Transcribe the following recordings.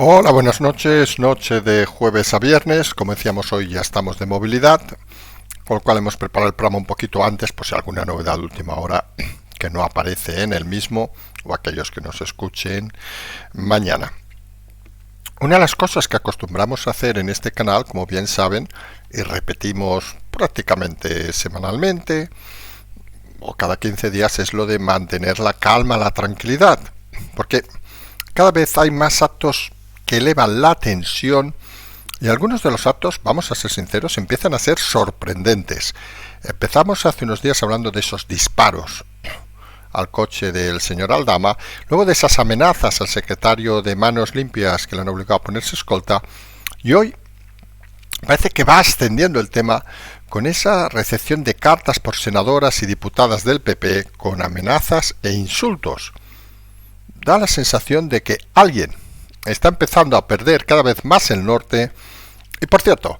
Hola, buenas noches, noche de jueves a viernes. Como decíamos, hoy ya estamos de movilidad, con lo cual hemos preparado el programa un poquito antes, por si alguna novedad de última hora que no aparece en el mismo, o aquellos que nos escuchen mañana. Una de las cosas que acostumbramos a hacer en este canal, como bien saben, y repetimos prácticamente semanalmente, o cada 15 días, es lo de mantener la calma, la tranquilidad, porque cada vez hay más actos que elevan la tensión y algunos de los actos, vamos a ser sinceros, empiezan a ser sorprendentes. Empezamos hace unos días hablando de esos disparos al coche del señor Aldama, luego de esas amenazas al secretario de Manos Limpias que le han obligado a ponerse escolta, y hoy parece que va ascendiendo el tema con esa recepción de cartas por senadoras y diputadas del PP con amenazas e insultos. Da la sensación de que alguien está empezando a perder cada vez más el norte. Y por cierto,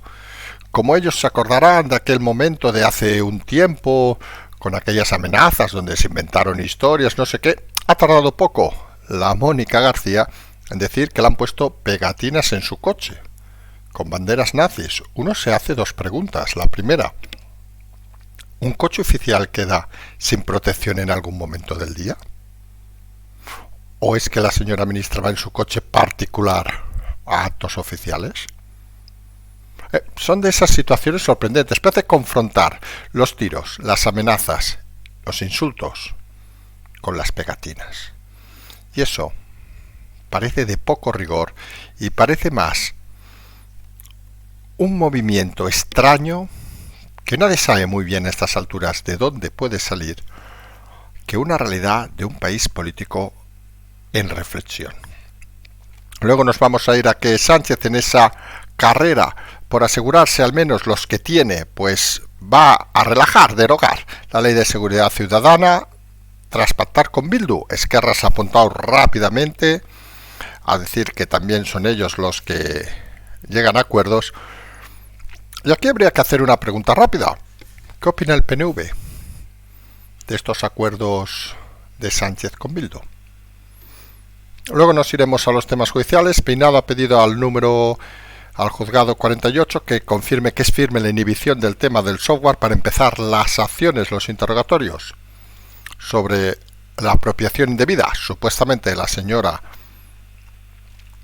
como ellos se acordarán de aquel momento de hace un tiempo, con aquellas amenazas donde se inventaron historias, no sé qué, ha tardado poco la Mónica García en decir que le han puesto pegatinas en su coche, con banderas nazis. Uno se hace dos preguntas. La primera, ¿un coche oficial queda sin protección en algún momento del día? ¿O es que la señora ministra va en su coche particular a actos oficiales? Son de esas situaciones sorprendentes. Parece confrontar los tiros, las amenazas, los insultos con las pegatinas. Y eso parece de poco rigor y parece más un movimiento extraño que nadie sabe muy bien a estas alturas de dónde puede salir, que una realidad de un país político en reflexión. Luego nos vamos a ir a que Sánchez, en esa carrera por asegurarse al menos los que tiene, pues va a relajar, derogar la ley de seguridad ciudadana tras pactar con Bildu. Esquerra se ha apuntado rápidamente a decir que también son ellos los que llegan a acuerdos. Y aquí habría que hacer una pregunta rápida. ¿Qué opina el PNV de estos acuerdos de Sánchez con Bildu? Luego nos iremos a los temas judiciales. Peinado ha pedido al juzgado 48 que confirme que es firme la inhibición del tema del software para empezar las acciones, los interrogatorios sobre la apropiación indebida, supuestamente de la señora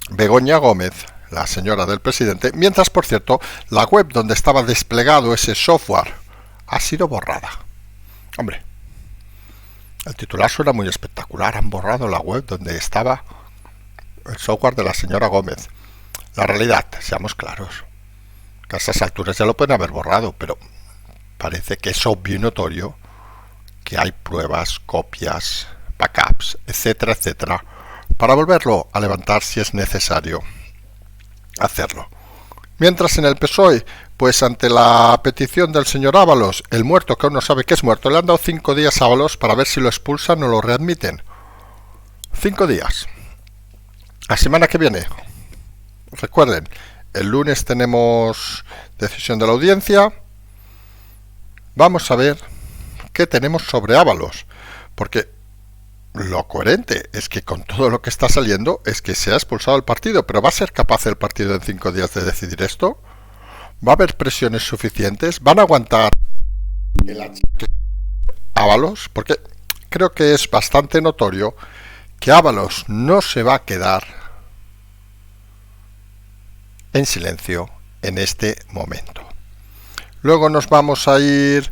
Begoña Gómez, la señora del presidente, mientras, por cierto, la web donde estaba desplegado ese software ha sido borrada. Hombre, el titular suena muy espectacular. Han borrado la web donde estaba el software de la señora Gómez. La realidad, seamos claros, que a estas alturas ya lo pueden haber borrado, pero parece que es obvio y notorio que hay pruebas, copias, backups, etcétera, etcétera, para volverlo a levantar si es necesario hacerlo. Mientras en el PSOE, pues ante la petición del señor Ábalos, el muerto que aún no sabe que es muerto, le han dado 5 días a Ábalos para ver si lo expulsan o lo readmiten. 5 días. La semana que viene, recuerden, el lunes tenemos decisión de la audiencia. Vamos a ver qué tenemos sobre Ábalos, porque lo coherente es que con todo lo que está saliendo es que se ha expulsado el partido, pero ¿va a ser capaz el partido en 5 días de decidir esto? ¿Va a haber presiones suficientes? ¿Van a aguantar el achaque a Ábalos? Porque creo que es bastante notorio que Ábalos no se va a quedar en silencio en este momento. Luego nos vamos a ir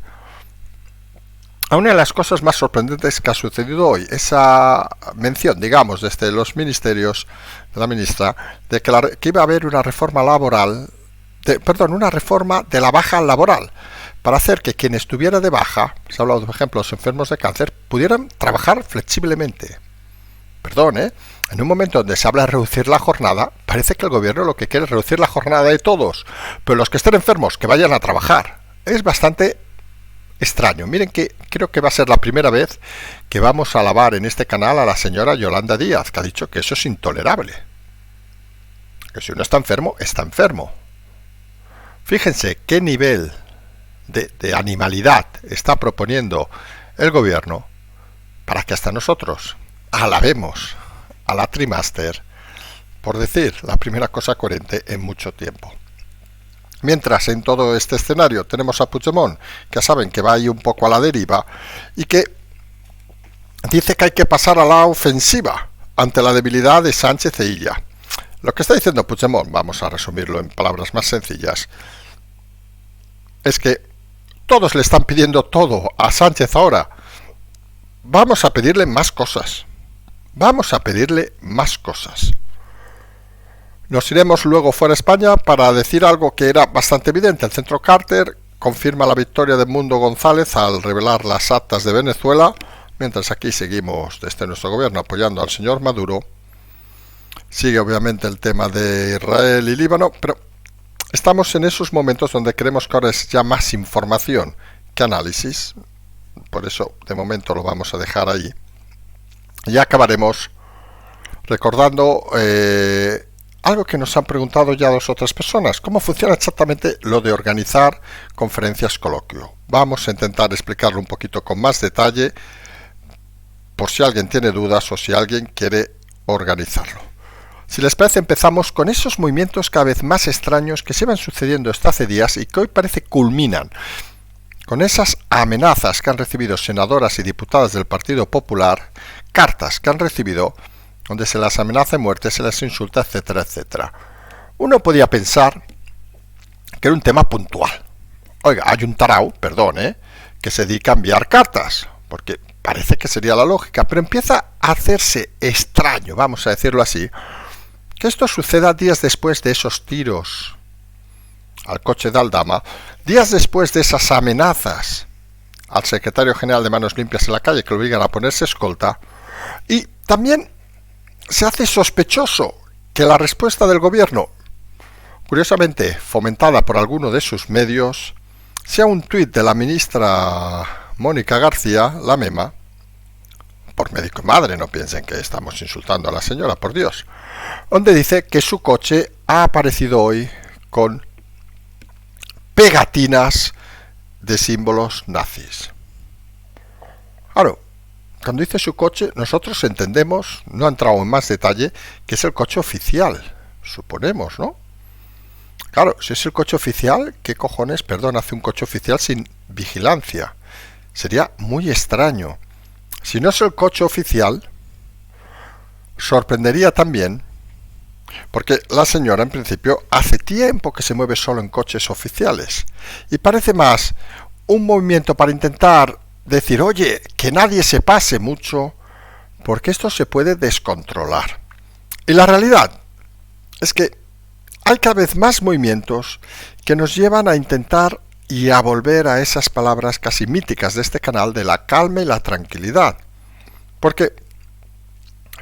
a una de las cosas más sorprendentes que ha sucedido hoy, esa mención, digamos, desde los ministerios de la ministra, de que iba a haber una reforma laboral, una reforma de la baja laboral, para hacer que quien estuviera de baja, se ha hablado de ejemplos enfermos de cáncer, pudieran trabajar flexiblemente. En un momento donde se habla de reducir la jornada, parece que el gobierno lo que quiere es reducir la jornada de todos, pero los que estén enfermos, que vayan a trabajar. Es bastante extraño. Miren que creo que va a ser la primera vez que vamos a alabar en este canal a la señora Yolanda Díaz, que ha dicho que eso es intolerable. Que si uno está enfermo, está enfermo. Fíjense qué nivel de animalidad está proponiendo el gobierno para que hasta nosotros alabemos a la Trimaster por decir la primera cosa coherente en mucho tiempo. Mientras en todo este escenario tenemos a Puigdemont, que saben que va ahí un poco a la deriva y que dice que hay que pasar a la ofensiva ante la debilidad de Sánchez e Illa. Lo que está diciendo Puigdemont, vamos a resumirlo en palabras más sencillas, es que todos le están pidiendo todo a Sánchez ahora. Vamos a pedirle más cosas. Vamos a pedirle más cosas. Nos iremos luego fuera de España para decir algo que era bastante evidente. El Centro Carter confirma la victoria de Edmundo González al revelar las actas de Venezuela, mientras aquí seguimos desde nuestro gobierno apoyando al señor Maduro. Sigue obviamente el tema de Israel y Líbano, pero estamos en esos momentos donde creemos que ahora es ya más información que análisis. Por eso de momento lo vamos a dejar ahí. Y acabaremos recordando algo que nos han preguntado ya 2 o 3 personas. ¿Cómo funciona exactamente lo de organizar conferencias coloquio? Vamos a intentar explicarlo un poquito con más detalle por si alguien tiene dudas o si alguien quiere organizarlo. Si les parece, empezamos con esos movimientos cada vez más extraños que se van sucediendo hasta hace días y que hoy parece culminan con esas amenazas que han recibido senadoras y diputadas del Partido Popular, cartas que han recibido donde se las amenaza de muerte, se las insulta, etcétera, etcétera. Uno podía pensar que era un tema puntual. Oiga, hay un tarao, perdón, que se dedica a enviar cartas, porque parece que sería la lógica, pero empieza a hacerse extraño, vamos a decirlo así, que esto suceda días después de esos tiros al coche de Aldama, días después de esas amenazas al secretario general de Manos Limpias en la calle que lo obligan a ponerse escolta, y también se hace sospechoso que la respuesta del gobierno, curiosamente fomentada por alguno de sus medios, sea un tuit de la ministra Mónica García, la MEMA, por médico y madre, no piensen que estamos insultando a la señora, por Dios, donde dice que su coche ha aparecido hoy con pegatinas de símbolos nazis. Claro, cuando dice su coche, nosotros entendemos, no ha entrado en más detalle, que es el coche oficial, suponemos, ¿no? Claro, si es el coche oficial, ¿qué cojones, perdón, hace un coche oficial sin vigilancia? Sería muy extraño. Si no es el coche oficial, sorprendería también, porque la señora en principio hace tiempo que se mueve solo en coches oficiales, y parece más un movimiento para intentar decir, oye, que nadie se pase mucho, porque esto se puede descontrolar. Y la realidad es que hay cada vez más movimientos que nos llevan a intentar y a volver a esas palabras casi míticas de este canal de la calma y la tranquilidad. Porque,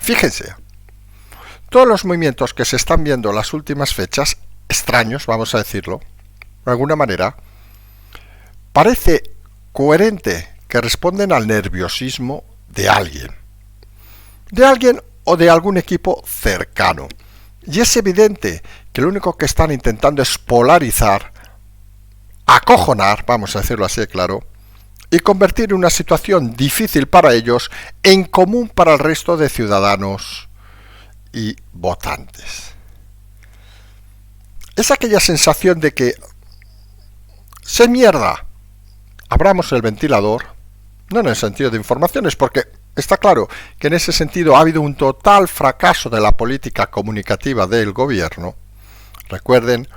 fíjense, todos los movimientos que se están viendo en las últimas fechas, extraños, vamos a decirlo, de alguna manera, parece coherente que responden al nerviosismo de alguien o de algún equipo cercano. Y es evidente que lo único que están intentando es polarizar, acojonar, vamos a decirlo así de claro, y convertir una situación difícil para ellos en común para el resto de ciudadanos y votantes. Es aquella sensación de que se mierda, abramos el ventilador, no en el sentido de informaciones, porque está claro que en ese sentido ha habido un total fracaso de la política comunicativa del gobierno. Recuerden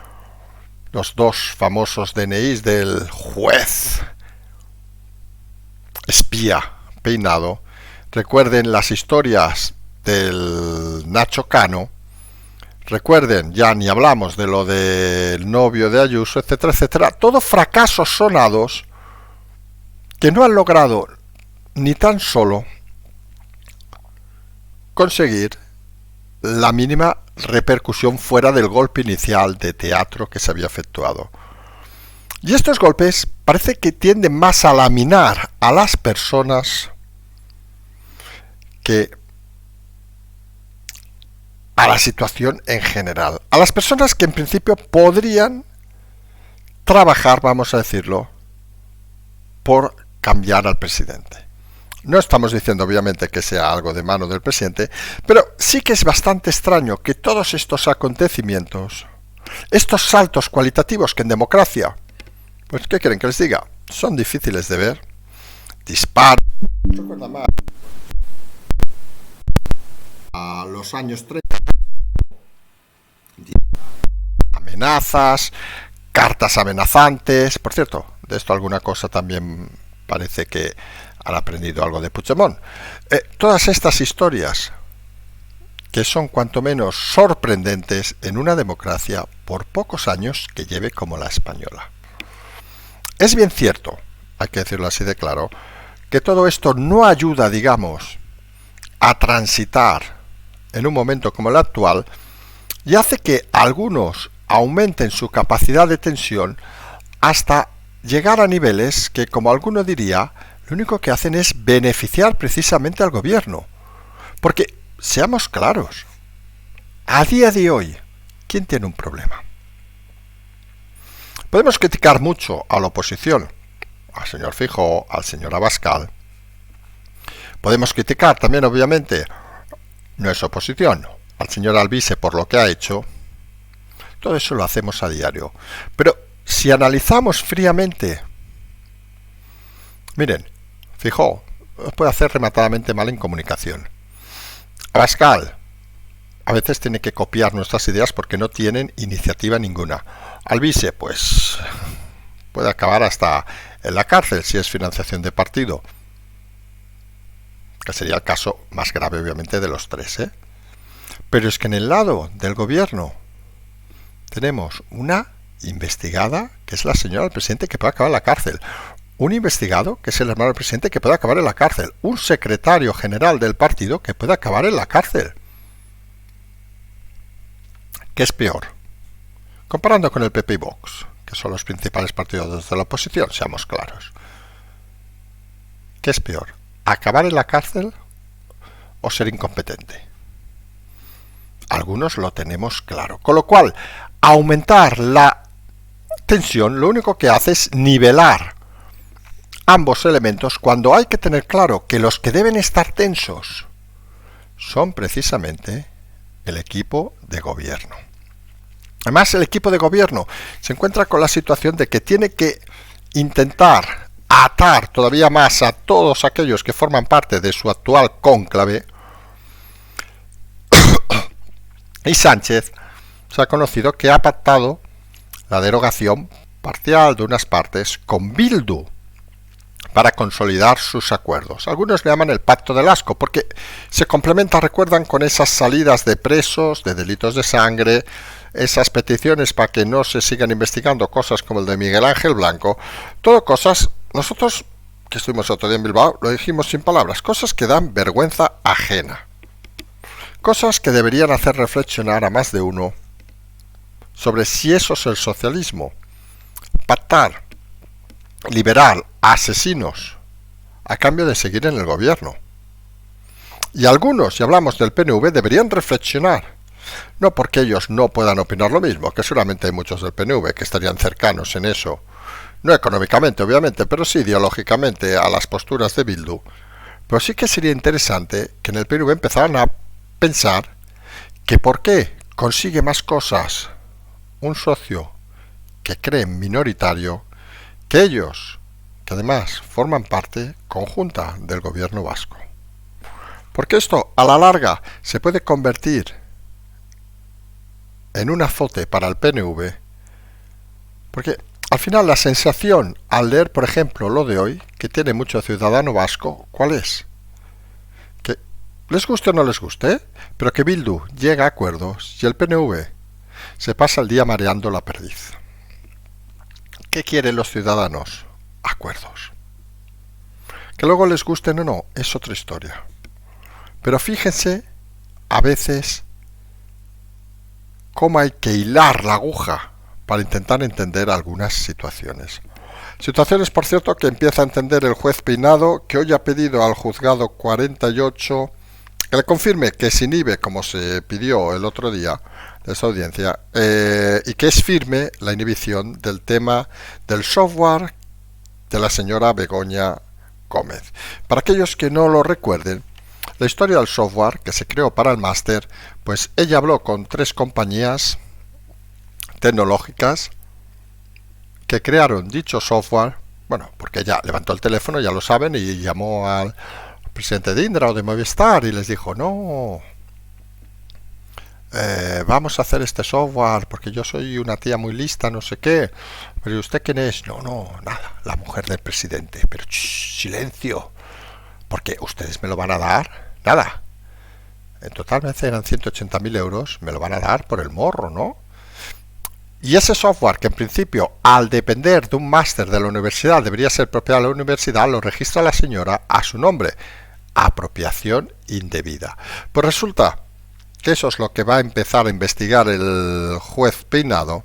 los 2 famosos DNIs del juez espía peinado. Recuerden las historias del Nacho Cano. Recuerden, ya ni hablamos de lo del novio de Ayuso, etcétera, etcétera. Todos fracasos sonados que no han logrado ni tan solo conseguir la mínima repercusión fuera del golpe inicial de teatro que se había efectuado. Y estos golpes parece que tienden más a laminar a las personas que a la situación en general. A las personas que en principio podrían trabajar, vamos a decirlo, por cambiar al presidente. No estamos diciendo obviamente que sea algo de mano del presidente, pero sí que es bastante extraño que todos estos acontecimientos, estos saltos cualitativos que en democracia, pues ¿qué quieren que les diga? Son difíciles de ver. Disparos. Recuerda más a los años 30. Amenazas, cartas amenazantes. Por cierto, de esto alguna cosa también parece que han aprendido algo de Puigdemont. Todas estas historias que son cuanto menos sorprendentes en una democracia por pocos años que lleve como la española. Es bien cierto, hay que decirlo así de claro, que todo esto no ayuda, digamos, a transitar en un momento como el actual y hace que algunos aumenten su capacidad de tensión hasta llegar a niveles que, como alguno diría, lo único que hacen es beneficiar precisamente al gobierno. Porque, seamos claros, a día de hoy, ¿quién tiene un problema? Podemos criticar mucho a la oposición, al señor Feijóo, al señor Abascal. Podemos criticar también, obviamente, no es oposición, al señor Alvise por lo que ha hecho. Todo eso lo hacemos a diario. Pero si analizamos fríamente, miren, Feijóo puede hacer rematadamente mal en comunicación. Abascal a veces tiene que copiar nuestras ideas porque no tienen iniciativa ninguna. Alvise, pues, puede acabar hasta en la cárcel si es financiación de partido, que sería el caso más grave obviamente de los tres, ¿eh? Pero es que en el lado del gobierno tenemos una investigada, que es la señora del presidente, que puede acabar en la cárcel. Un investigado, que es el hermano del presidente, que puede acabar en la cárcel. Un secretario general del partido que puede acabar en la cárcel. ¿Qué es peor? Comparando con el PP y Vox, que son los principales partidos de la oposición, seamos claros. ¿Qué es peor? ¿Acabar en la cárcel o ser incompetente? Algunos lo tenemos claro. Con lo cual, aumentar la tensión lo único que hace es nivelar ambos elementos cuando hay que tener claro que los que deben estar tensos son precisamente el equipo de gobierno. Además, el equipo de gobierno se encuentra con la situación de que tiene que intentar atar todavía más a todos aquellos que forman parte de su actual cónclave. Y Sánchez se ha conocido que ha pactado la derogación parcial de unas partes con Bildu para consolidar sus acuerdos. Algunos le llaman el pacto del asco, porque se complementa, recuerdan, con esas salidas de presos, de delitos de sangre, esas peticiones para que no se sigan investigando cosas como el de Miguel Ángel Blanco, todo cosas, nosotros que estuvimos otro día en Bilbao, lo dijimos sin palabras, cosas que dan vergüenza ajena, cosas que deberían hacer reflexionar a más de uno sobre si eso es el socialismo, pactar, liberar a asesinos a cambio de seguir en el gobierno. Y algunos, si hablamos del PNV, deberían reflexionar, no porque ellos no puedan opinar lo mismo, que seguramente hay muchos del PNV que estarían cercanos en eso, no económicamente obviamente, pero sí ideológicamente a las posturas de Bildu, pero sí que sería interesante que en el PNV empezaran a pensar que por qué consigue más cosas un socio que creen minoritario que ellos, que además forman parte conjunta del gobierno vasco. Porque esto a la larga se puede convertir en un azote para el PNV, porque al final la sensación al leer, por ejemplo, lo de hoy, que tiene mucho ciudadano vasco, ¿cuál es? Que les guste o no les guste, pero que Bildu llega a acuerdos y el PNV se pasa el día mareando la perdiz. ¿Qué quieren los ciudadanos? Acuerdos. Que luego les gusten o no, es otra historia. Pero fíjense, a veces, cómo hay que hilar la aguja para intentar entender algunas situaciones. Situaciones, por cierto, que empieza a entender el juez Peinado, que hoy ha pedido al juzgado 48 que le confirme que se inhibe, como se pidió el otro día de esa audiencia, y que es firme la inhibición del tema del software de la señora Begoña Gómez. Para aquellos que no lo recuerden, la historia del software que se creó para el máster, pues ella habló con 3 compañías tecnológicas que crearon dicho software, bueno, porque ella levantó el teléfono, ya lo saben, y llamó al presidente de Indra o de Movistar y les dijo, no, vamos a hacer este software porque yo soy una tía muy lista, no sé qué. Pero ¿usted quién es? No, nada, la mujer del presidente. Pero silencio, porque ustedes me lo van a dar, nada. En total me eran 180.000 euros, me lo van a dar por el morro, ¿no? Y ese software, que en principio, al depender de un máster de la universidad, debería ser propiedad de la universidad, lo registra la señora a su nombre. Apropiación indebida. Pues resulta que eso es lo que va a empezar a investigar el juez Peinado,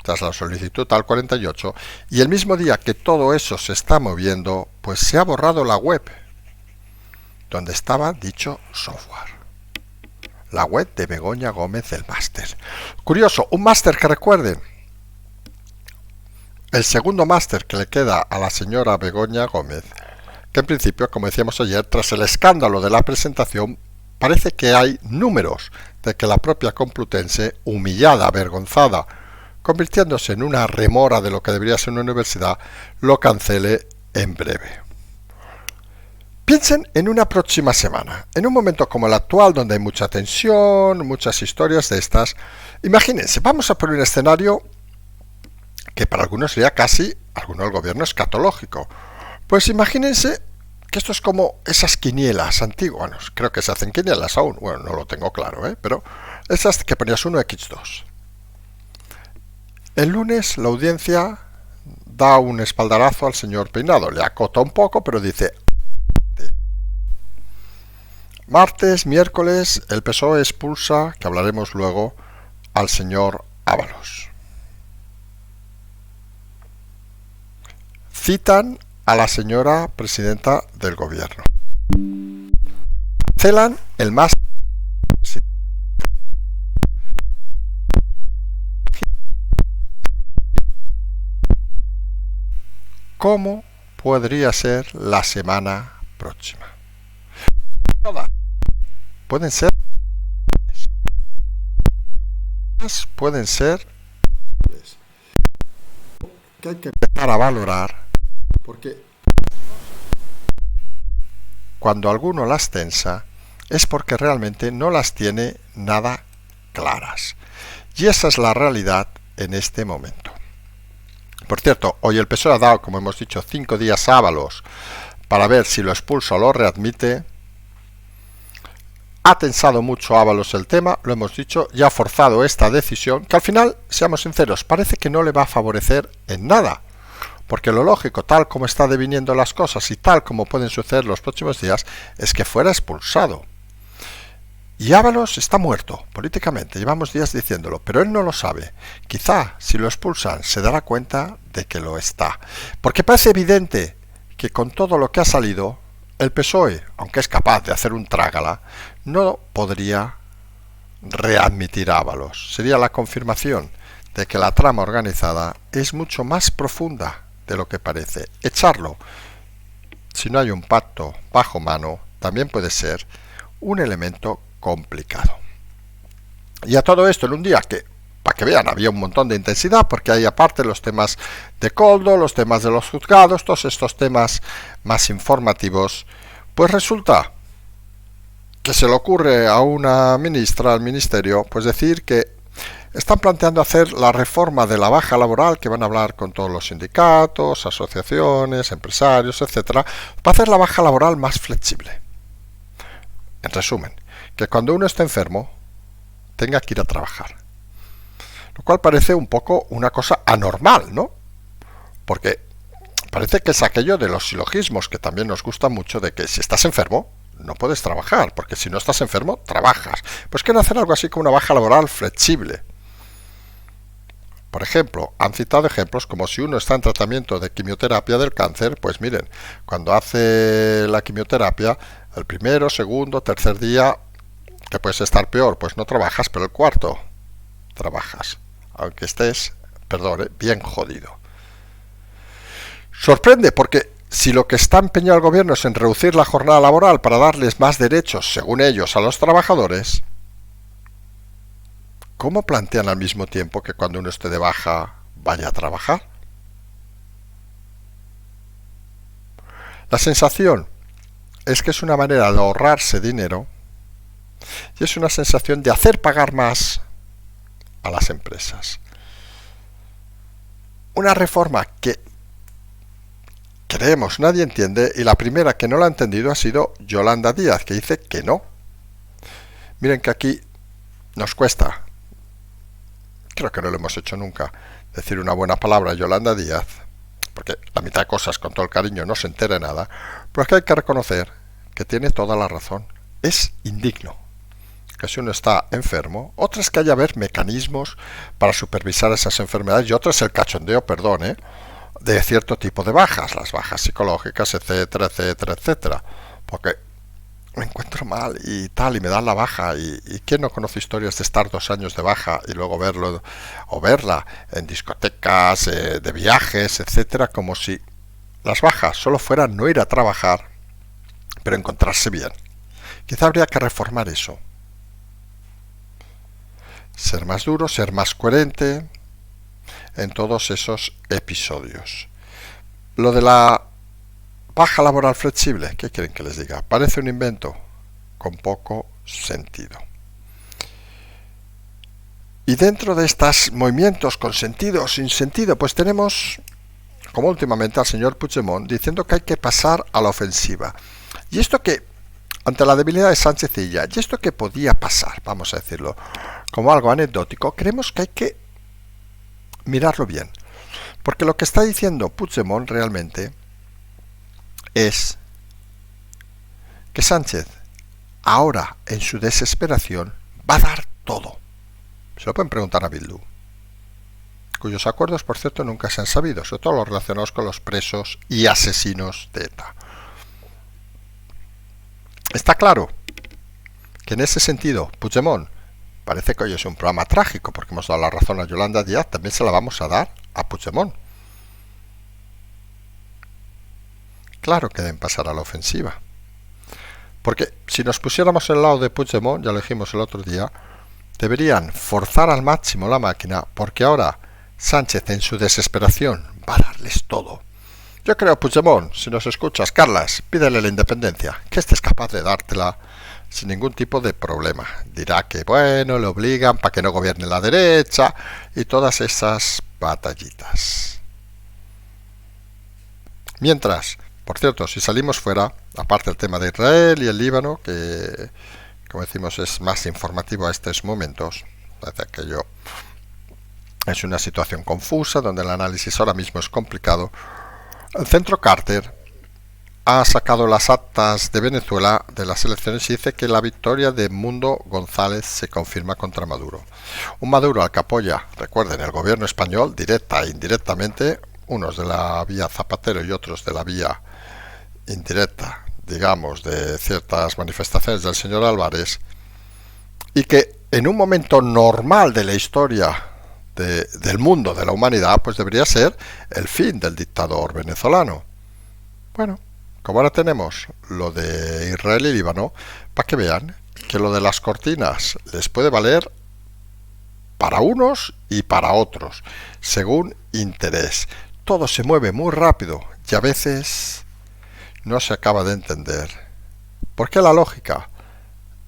tras la solicitud al 48, y el mismo día que todo eso se está moviendo, pues se ha borrado la web donde estaba dicho software. La web de Begoña Gómez del máster. Curioso, un máster que recuerden, el segundo máster que le queda a la señora Begoña Gómez, que en principio, como decíamos ayer, tras el escándalo de la presentación, parece que hay números de que la propia Complutense, humillada, avergonzada, convirtiéndose en una remora de lo que debería ser una universidad, lo cancele en breve. Piensen en una próxima semana, en un momento como el actual, donde hay mucha tensión, muchas historias de estas. Imagínense, vamos a poner un escenario que para algunos sería casi, alguno del gobierno, escatológico. Pues imagínense que esto es como esas quinielas antiguas, bueno, creo que se hacen quinielas aún, bueno, no lo tengo claro, pero esas que ponías 1x2. El lunes la audiencia da un espaldarazo al señor Peinado, le acota un poco, pero dice: martes, miércoles, el PSOE expulsa, que hablaremos luego, al señor Ábalos. Citan a la señora presidenta del gobierno. Cancelan el máster. ¿Cómo podría ser la semana próxima? Pueden ser que hay que empezar a valorar, porque cuando alguno las tensa es porque realmente no las tiene nada claras, y esa es la realidad en este momento. Por cierto, hoy el PSOE ha dado, como hemos dicho, 5 días a Ábalos para ver si lo expulsa o lo readmite. Ha tensado mucho Ábalos el tema, lo hemos dicho, y ha forzado esta decisión, que al final, seamos sinceros, parece que no le va a favorecer en nada. Porque lo lógico, tal como está deviniendo las cosas y tal como pueden suceder los próximos días, es que fuera expulsado. Y Ábalos está muerto, políticamente, llevamos días diciéndolo, pero él no lo sabe. Quizá, si lo expulsan, se dará cuenta de que lo está. Porque parece evidente que con todo lo que ha salido, el PSOE, aunque es capaz de hacer un trágala, no podría readmitir a Ábalos. Sería la confirmación de que la trama organizada es mucho más profunda de lo que parece. Echarlo, si no hay un pacto bajo mano, también puede ser un elemento complicado. Y a todo esto en un día que, para que vean, había un montón de intensidad, porque hay aparte los temas de Coldo, los temas de los juzgados, todos estos temas más informativos, pues resulta que se le ocurre a una ministra, al ministerio, pues decir que están planteando hacer la reforma de la baja laboral, que van a hablar con todos los sindicatos, asociaciones, empresarios, etcétera, para hacer la baja laboral más flexible. En resumen, que cuando uno está enfermo, tenga que ir a trabajar. Lo cual parece un poco una cosa anormal, ¿no? Porque parece que es aquello de los silogismos, que también nos gusta mucho, de que si estás enfermo, no puedes trabajar, porque si no estás enfermo, trabajas. Pues quieren hacer algo así como una baja laboral flexible. Por ejemplo, han citado ejemplos como si uno está en tratamiento de quimioterapia del cáncer, pues miren, cuando hace la quimioterapia, el primero, segundo, tercer día, que puedes estar peor, pues no trabajas, pero el cuarto trabajas, aunque estés, perdón, bien jodido. Sorprende porque si lo que está empeñado el gobierno es en reducir la jornada laboral para darles más derechos, según ellos, a los trabajadores, ¿cómo plantean al mismo tiempo que cuando uno esté de baja vaya a trabajar? La sensación es que es una manera de ahorrarse dinero y es una sensación de hacer pagar más a las empresas. Una reforma que creemos nadie entiende, y la primera que no la ha entendido ha sido Yolanda Díaz, que dice que no. Miren que aquí nos cuesta, creo que no lo hemos hecho nunca, decir una buena palabra a Yolanda Díaz, porque la mitad de cosas, con todo el cariño, no se entera de nada, pero es que hay que reconocer que tiene toda la razón. Es indigno que si uno está enfermo, otra es que haya haber mecanismos para supervisar esas enfermedades, y otra es el cachondeo, de cierto tipo de bajas, las bajas psicológicas, etcétera, etcétera, etcétera. Porque me encuentro mal y tal, y me dan la baja, y ¿quién no conoce historias de estar 2 años de baja y luego verlo o verla en discotecas, de viajes, etcétera, como si las bajas solo fueran no ir a trabajar, pero encontrarse bien? Quizá habría que reformar eso. Ser más duro, ser más coherente en todos esos episodios. Lo de la baja laboral flexible, ¿qué quieren que les diga? Parece un invento con poco sentido. Y dentro de estos movimientos con sentido o sin sentido, pues tenemos, como últimamente, al señor Puigdemont diciendo que hay que pasar a la ofensiva. Y esto que, ante la debilidad de Sánchez y ella, y esto que podía pasar, vamos a decirlo, como algo anecdótico, creemos que hay que mirarlo bien. Porque lo que está diciendo Puigdemont realmente es que Sánchez, ahora en su desesperación, va a dar todo. Se lo pueden preguntar a Bildu, cuyos acuerdos, por cierto, nunca se han sabido, sobre todo los relacionados con los presos y asesinos de ETA. Está claro que en ese sentido, Puigdemont parece que hoy es un programa trágico, porque hemos dado la razón a Yolanda Díaz, también se la vamos a dar a Puigdemont. Claro que deben pasar a la ofensiva. Porque si nos pusiéramos en el lado de Puigdemont, ya lo dijimos el otro día, deberían forzar al máximo la máquina, porque ahora Sánchez en su desesperación va a darles todo. Yo creo, Puigdemont, si nos escuchas, Carlas, pídele la independencia, que estés capaz de dártela sin ningún tipo de problema. Dirá que, bueno, le obligan para que no gobierne la derecha y todas esas batallitas. Mientras, por cierto, si salimos fuera, aparte del tema de Israel y el Líbano, que, como decimos, es más informativo a estos momentos, parece que es una situación confusa, donde el análisis ahora mismo es complicado. El Centro Carter ha sacado las actas de Venezuela de las elecciones y dice que la victoria de Edmundo González se confirma contra Maduro. Un Maduro al que apoya, recuerden, el gobierno español, directa e indirectamente, unos de la vía Zapatero y otros de la vía indirecta, digamos, de ciertas manifestaciones del señor Álvarez, y que en un momento normal de la historia del mundo, de la humanidad, pues debería ser el fin del dictador venezolano. Bueno, como ahora tenemos lo de Israel y Líbano, para que vean que lo de las cortinas les puede valer para unos y para otros, según interés. Todo se mueve muy rápido y a veces no se acaba de entender por qué la lógica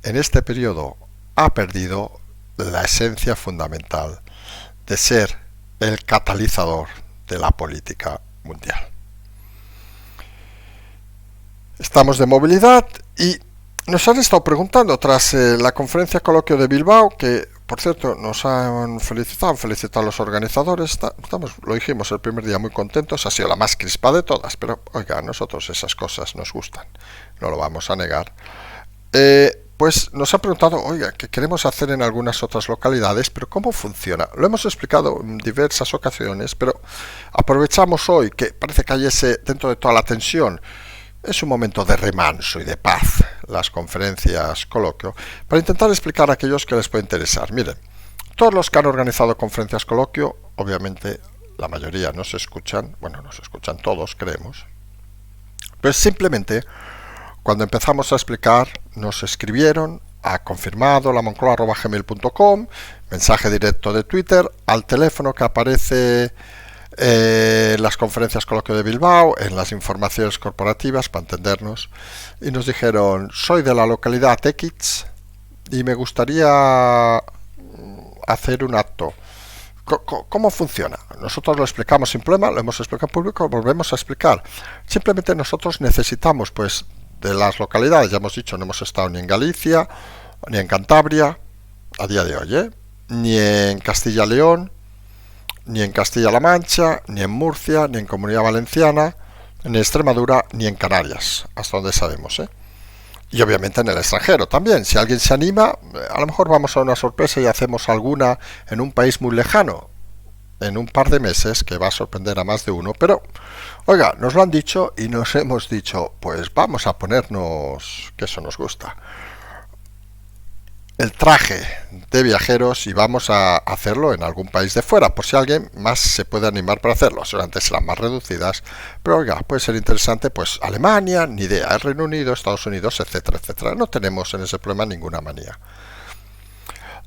en este periodo ha perdido la esencia fundamental de ser el catalizador de la política mundial. Estamos de movilidad y nos han estado preguntando tras la conferencia coloquio de Bilbao, que por cierto nos han felicitado a los organizadores. Lo dijimos el primer día, muy contentos, ha sido la más crispa de todas, pero oiga, a nosotros esas cosas nos gustan, no lo vamos a negar. Pues nos han preguntado, oiga, ¿qué queremos hacer en algunas otras localidades? Pero ¿cómo funciona? Lo hemos explicado en diversas ocasiones, pero aprovechamos hoy que parece que hay dentro de toda la tensión, es un momento de remanso y de paz, las conferencias coloquio, para intentar explicar a aquellos que les puede interesar. Miren, todos los que han organizado conferencias coloquio, obviamente la mayoría nos escuchan, bueno, nos escuchan todos, creemos, Pues simplemente, cuando empezamos a explicar, nos escribieron a confirmado@gmail.com, mensaje directo de Twitter, al teléfono que aparece en las conferencias Coloquio de Bilbao, en las informaciones corporativas, para entendernos, y nos dijeron: soy de la localidad X y me gustaría hacer un acto. ¿Cómo funciona? Nosotros lo explicamos sin problema, lo hemos explicado en público, lo volvemos a explicar. Simplemente nosotros necesitamos, pues, de las localidades, ya hemos dicho, no hemos estado ni en Galicia, ni en Cantabria, a día de hoy, ni en Castilla-León, ni en Castilla-La Mancha, ni en Murcia, ni en Comunidad Valenciana, ni en Extremadura, ni en Canarias, hasta donde sabemos, Y obviamente en el extranjero también. Si alguien se anima, a lo mejor vamos a una sorpresa y hacemos alguna en un país muy lejano, en un par de meses, que va a sorprender a más de uno. Pero, oiga, nos lo han dicho y nos hemos dicho, pues vamos a ponernos, que eso nos gusta, el traje de viajeros y vamos a hacerlo en algún país de fuera, por si alguien más se puede animar para hacerlo. Seguramente serán más reducidas, pero oiga, puede ser interesante, pues Alemania, ni idea, el Reino Unido, Estados Unidos, etcétera, etcétera. No tenemos en ese problema ninguna manía.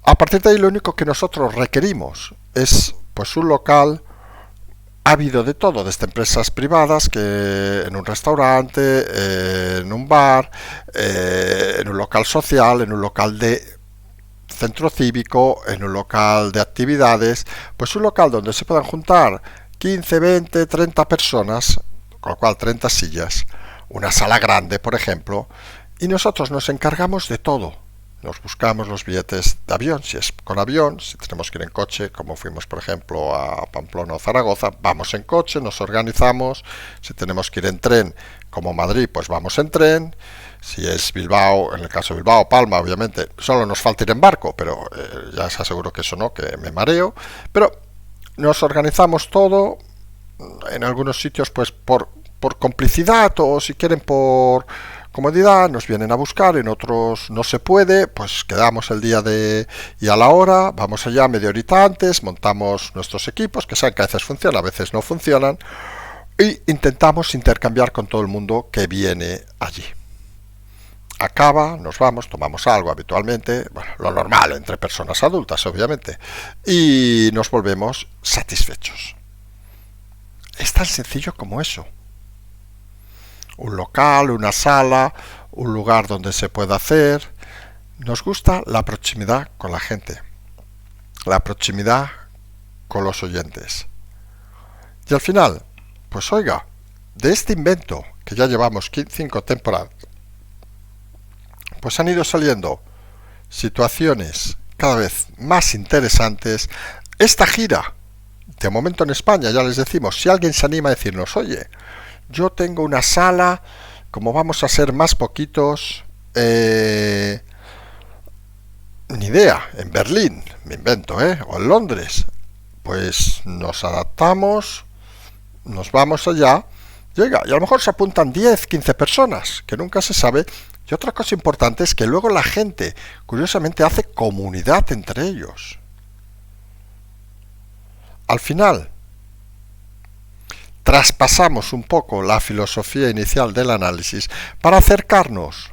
A partir de ahí, lo único que nosotros requerimos es, pues, un local. Ha habido de todo, desde empresas privadas, que en un restaurante, en un bar, en un local social, en un local de centro cívico, en un local de actividades, pues un local donde se puedan juntar 15, 20, 30 personas, con lo cual 30 sillas, una sala grande, por ejemplo, y nosotros nos encargamos de todo. Nos buscamos los billetes de avión, si es con avión, si tenemos que ir en coche, como fuimos, por ejemplo, a Pamplona o Zaragoza, vamos en coche, nos organizamos. Si tenemos que ir en tren, como Madrid, pues vamos en tren. Si es Bilbao, en el caso de Bilbao, Palma, obviamente, solo nos falta ir en barco, pero ya os aseguro que eso no, que me mareo. Pero nos organizamos todo, en algunos sitios, pues por complicidad, o si quieren por comodidad, nos vienen a buscar, en otros no se puede, pues quedamos el día y a la hora, vamos allá media horita antes, montamos nuestros equipos, que saben que a veces funcionan, a veces no funcionan, y intentamos intercambiar con todo el mundo que viene allí. Acaba, nos vamos, tomamos algo habitualmente, bueno, lo normal entre personas adultas, obviamente, y nos volvemos satisfechos. Es tan sencillo como eso. Un local, una sala, un lugar donde se pueda hacer. Nos gusta la proximidad con la gente, la proximidad con los oyentes. Y al final, pues oiga, de este invento que ya llevamos 5 temporadas, pues han ido saliendo situaciones cada vez más interesantes. Esta gira, de momento en España, ya les decimos, si alguien se anima a decirnos, oye, yo tengo una sala, como vamos a ser más poquitos, ni idea, en Berlín, me invento, o en Londres, pues nos adaptamos, nos vamos allá, llega, y a lo mejor se apuntan 10, 15 personas, que nunca se sabe. Y otra cosa importante es que luego la gente, curiosamente, hace comunidad entre ellos. Al final, traspasamos un poco la filosofía inicial del análisis para acercarnos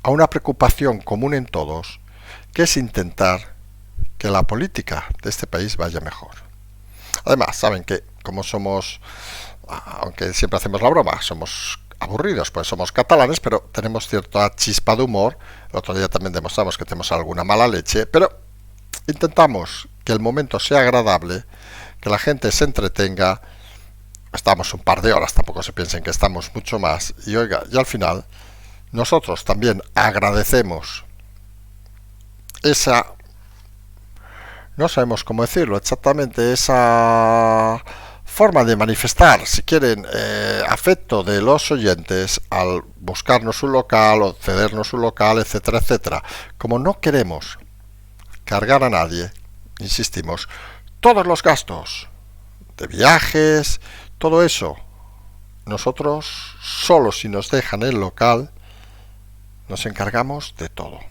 a una preocupación común en todos, que es intentar que la política de este país vaya mejor. Además, saben que como somos, aunque siempre hacemos la broma, somos aburridos, pues somos catalanes, pero tenemos cierta chispa de humor. El otro día también demostramos que tenemos alguna mala leche, pero intentamos que el momento sea agradable, que la gente se entretenga. Estamos un par de horas, tampoco se piensen que estamos mucho más. Y oiga, y al final, nosotros también agradecemos esa, no sabemos cómo decirlo exactamente, esa forma de manifestar, si quieren, afecto de los oyentes al buscarnos un local o cedernos un local, etcétera, etcétera. Como no queremos cargar a nadie, insistimos, todos los gastos de viajes, todo eso, nosotros solo si nos dejan el local, nos encargamos de todo.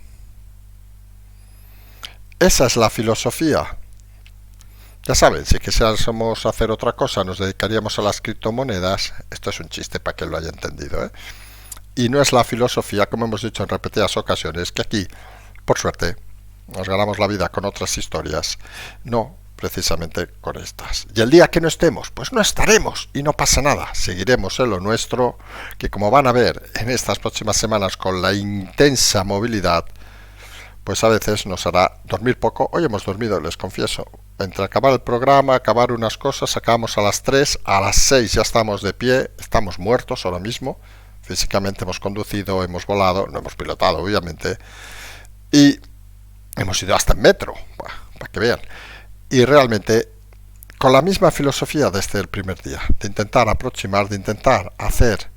Esa es la filosofía Ya saben, si quisiéramos hacer otra cosa, nos dedicaríamos a las criptomonedas. Esto es un chiste para que lo haya entendido, ¿eh? Y no es la filosofía, como hemos dicho en repetidas ocasiones, que aquí, por suerte, nos ganamos la vida con otras historias. No, precisamente con estas. Y el día que no estemos, pues no estaremos y no pasa nada. Seguiremos en lo nuestro, que como van a ver en estas próximas semanas con la intensa movilidad, pues a veces nos hará dormir poco. Hoy hemos dormido, les confieso. Entre acabar el programa, acabar unas cosas, acabamos a las 3, a las 6 ya estamos de pie, estamos muertos ahora mismo. Físicamente hemos conducido, hemos volado, no hemos pilotado, obviamente, y hemos ido hasta en metro, para que vean. Y realmente, con la misma filosofía desde el primer día, de intentar aproximar, de intentar hacer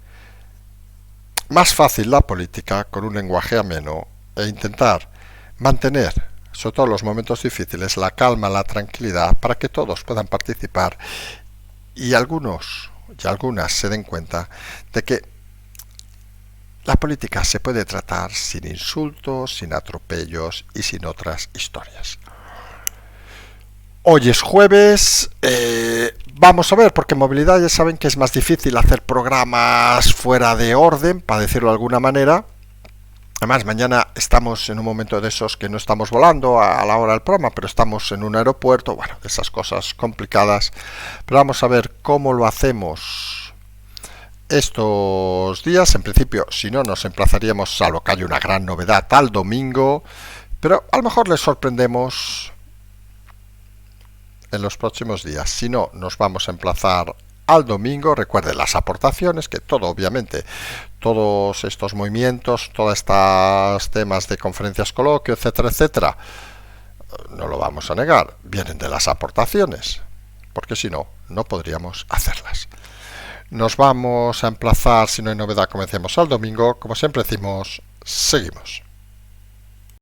más fácil la política con un lenguaje ameno e intentar mantener, sobre todo en los momentos difíciles, la calma, la tranquilidad para que todos puedan participar y algunos y algunas se den cuenta de que la política se puede tratar sin insultos, sin atropellos y sin otras historias. Hoy es jueves, vamos a ver, porque en movilidad ya saben que es más difícil hacer programas fuera de orden, para decirlo de alguna manera. Además, mañana estamos en un momento de esos que no estamos volando a la hora del programa, pero estamos en un aeropuerto, bueno, de esas cosas complicadas. Pero vamos a ver cómo lo hacemos estos días. En principio, si no, nos emplazaríamos, salvo que haya una gran novedad, al domingo, pero a lo mejor les sorprendemos en los próximos días. Si no, nos vamos a emplazar al domingo. Recuerden las aportaciones, que todo, obviamente, todos estos movimientos, todos estos temas de conferencias, coloquio, etcétera, etcétera, no lo vamos a negar, vienen de las aportaciones, porque si no, no podríamos hacerlas. Nos vamos a emplazar, si no hay novedad, como decíamos, al domingo. Como siempre decimos, seguimos.